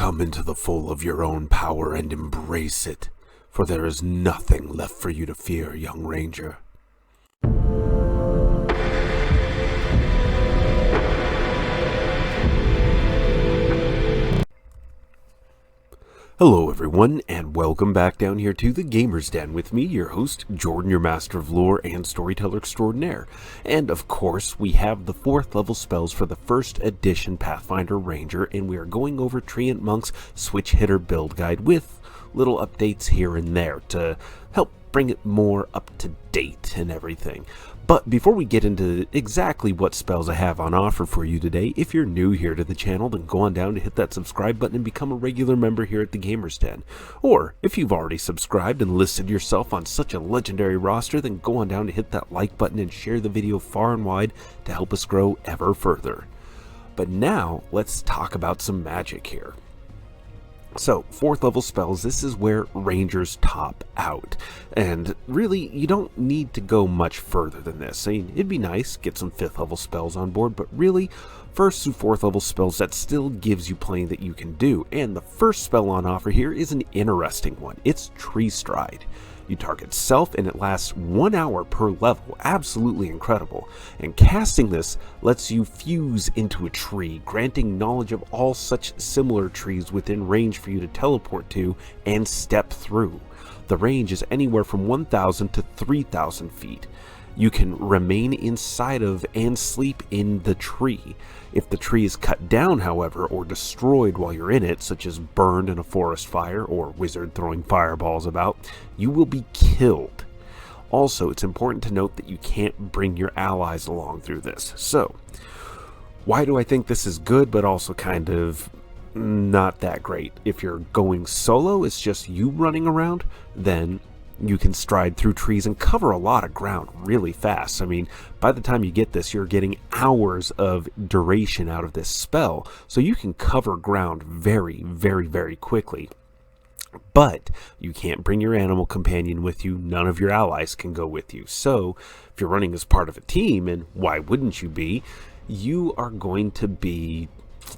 Come into the full of your own power and embrace it, for there is nothing left for you to fear, young ranger. Hello everyone, and welcome back down here to the Gamer's Den with me, your host, Jordan, your master of lore and storyteller extraordinaire. And of course, we have the 4th level spells for the 1st edition Pathfinder Ranger, and we are going over Treant Monk's Switch Hitter build guide with little updates here and there to help bring it more up to date and everything. But before we get into exactly what spells I have on offer for you today, if you're new here to the channel, then go on down to hit that subscribe button and become a regular member here at the Gamer's Den. Or, if you've already subscribed and listed yourself on such a legendary roster, then go on down to hit that like button and share the video far and wide to help us grow ever further. But now, let's talk about some magic here. So, 4th level spells, this is where rangers top out. And really, you don't need to go much further than this. I mean, it'd be nice, get some 5th level spells on board, but really, 1st through 4th level spells, that still gives you plenty that you can do. And the first spell on offer here is an interesting one. It's Tree Stride. You target self and it lasts 1 hour per level. Absolutely incredible. And casting this lets you fuse into a tree, granting knowledge of all such similar trees within range for you to teleport to and step through. The range is anywhere from 1,000 to 3,000 feet. You can remain inside of and sleep in the tree. If the tree is cut down, however, or destroyed while you're in it, such as burned in a forest fire or wizard throwing fireballs about, you will be killed. Also, it's important to note that you can't bring your allies along through this. So, why do I think this is good, but also kind of not that great? If you're going solo, it's just you running around, then you can stride through trees and cover a lot of ground really fast. I mean, by the time you get this, you're getting hours of duration out of this spell, so you can cover ground very, very, very quickly. But you can't bring your animal companion with you. None of your allies can go with you. So if you're running as part of a team, and why wouldn't you be, you are going to be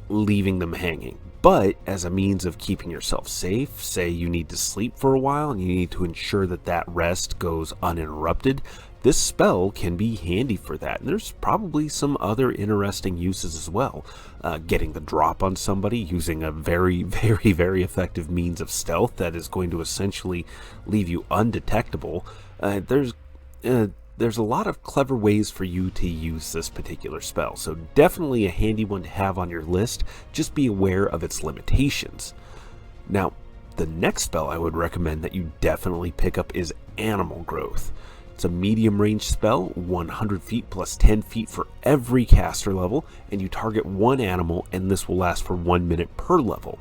leaving them hanging. But as a means of keeping yourself safe, say you need to sleep for a while and you need to ensure that that rest goes uninterrupted, this spell can be handy for that. And there's probably some other interesting uses as well. Getting the drop on somebody using a very, very, very effective means of stealth that is going to essentially leave you undetectable. There's a lot of clever ways for you to use this particular spell, so definitely a handy one to have on your list. Just be aware of its limitations. Now, the next spell I would recommend that you definitely pick up is Animal Growth. It's a medium range spell, 100 feet plus 10 feet for every caster level, and you target one animal, and this will last for 1 minute per level.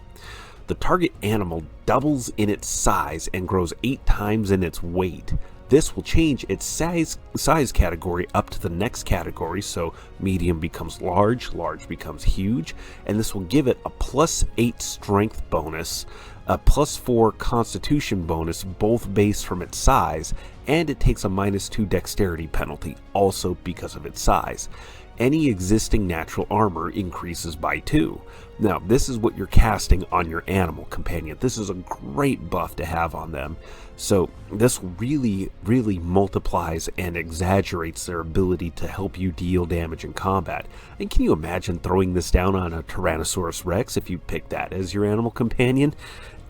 The target animal doubles in its size and grows 8 times in its weight. This will change its size category up to the next category, so medium becomes large, large becomes huge, and this will give it a +8 strength bonus, a +4 constitution bonus, both based from its size, and it takes a -2 dexterity penalty, also because of its size. Any existing natural armor increases by 2. Now, this is what you're casting on your animal companion. This is a great buff to have on them. So this really, really multiplies and exaggerates their ability to help you deal damage in combat. And can you imagine throwing this down on a Tyrannosaurus Rex if you pick that as your animal companion?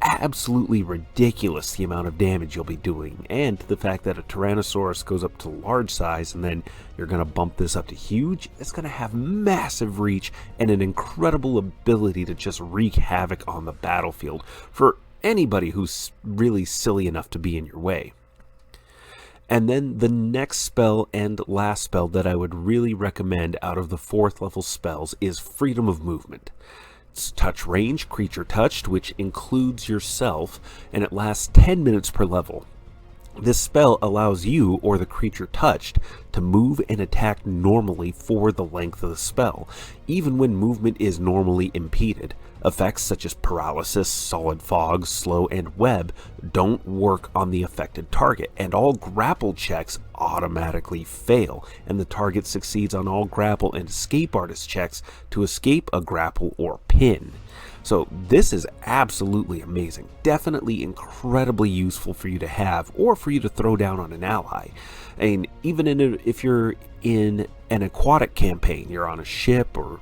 Absolutely ridiculous the amount of damage you'll be doing, and the fact that a Tyrannosaurus goes up to large size and then you're going to bump this up to huge, it's going to have massive reach and an incredible ability to just wreak havoc on the battlefield for anybody who's really silly enough to be in your way. And then the next spell and last spell that I would really recommend out of the 4th level spells is Freedom of Movement. It's touch range, creature touched, which includes yourself, and it lasts 10 minutes per level. This spell allows you, or the creature touched, to move and attack normally for the length of the spell, even when movement is normally impeded. Effects such as paralysis, solid fog, slow, and web don't work on the affected target, and all grapple checks automatically fail, and the target succeeds on all grapple and escape artist checks to escape a grapple or pin. So this is absolutely amazing. Definitely incredibly useful for you to have or for you to throw down on an ally. And even if you're in an aquatic campaign, you're on a ship or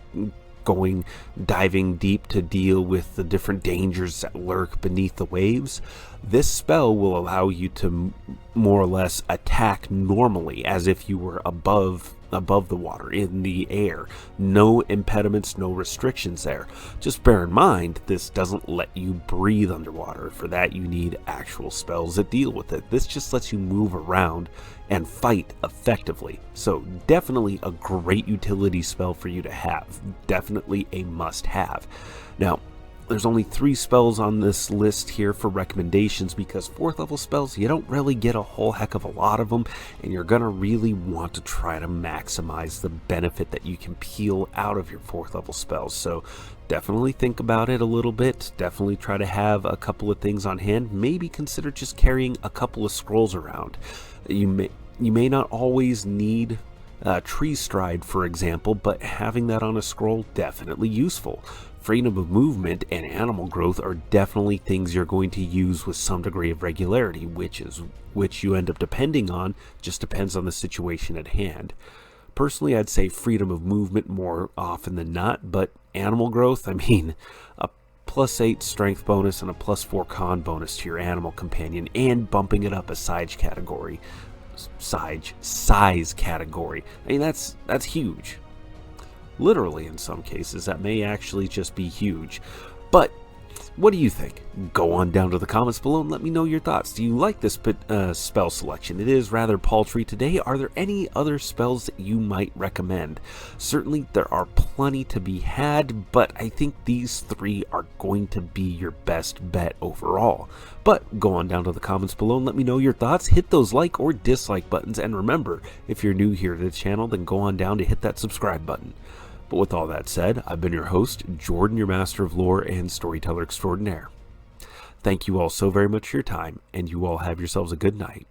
going diving deep to deal with the different dangers that lurk beneath the waves, this spell will allow you to more or less attack normally as if you were above the water, in the air. No impediments, no restrictions there. Just bear in mind, this doesn't let you breathe underwater. For that, you need actual spells that deal with it. This just lets you move around and fight effectively. So definitely a great utility spell for you to have. Definitely a must-have. Now, there's only 3 spells on this list here for recommendations because 4th level spells, you don't really get a whole heck of a lot of them, and you're going to really want to try to maximize the benefit that you can peel out of your 4th level spells. So definitely think about it a little bit. Definitely try to have a couple of things on hand. Maybe consider just carrying a couple of scrolls around. You may not always need tree stride, for example, but having that on a scroll, definitely useful. Freedom of movement and animal growth are definitely things you're going to use with some degree of regularity, which you end up depending on. Just depends on the situation at hand. Personally, I'd say freedom of movement more often than not, but animal growth, I mean, a +8 strength bonus and a +4 con bonus to your animal companion, and bumping it up a size category. Size category. I mean, that's huge. Literally, in some cases, that may actually just be huge. But what do you think? Go on down to the comments below and let me know your thoughts. Do you like this spell selection? It is rather paltry today. Are there any other spells that you might recommend? Certainly, there are plenty to be had, but I think these 3 are going to be your best bet overall. But go on down to the comments below and let me know your thoughts. Hit those like or dislike buttons, and remember, if you're new here to the channel, then go on down to hit that subscribe button. But with all that said, I've been your host, Jordan, your master of lore and storyteller extraordinaire. Thank you all so very much for your time, and you all have yourselves a good night.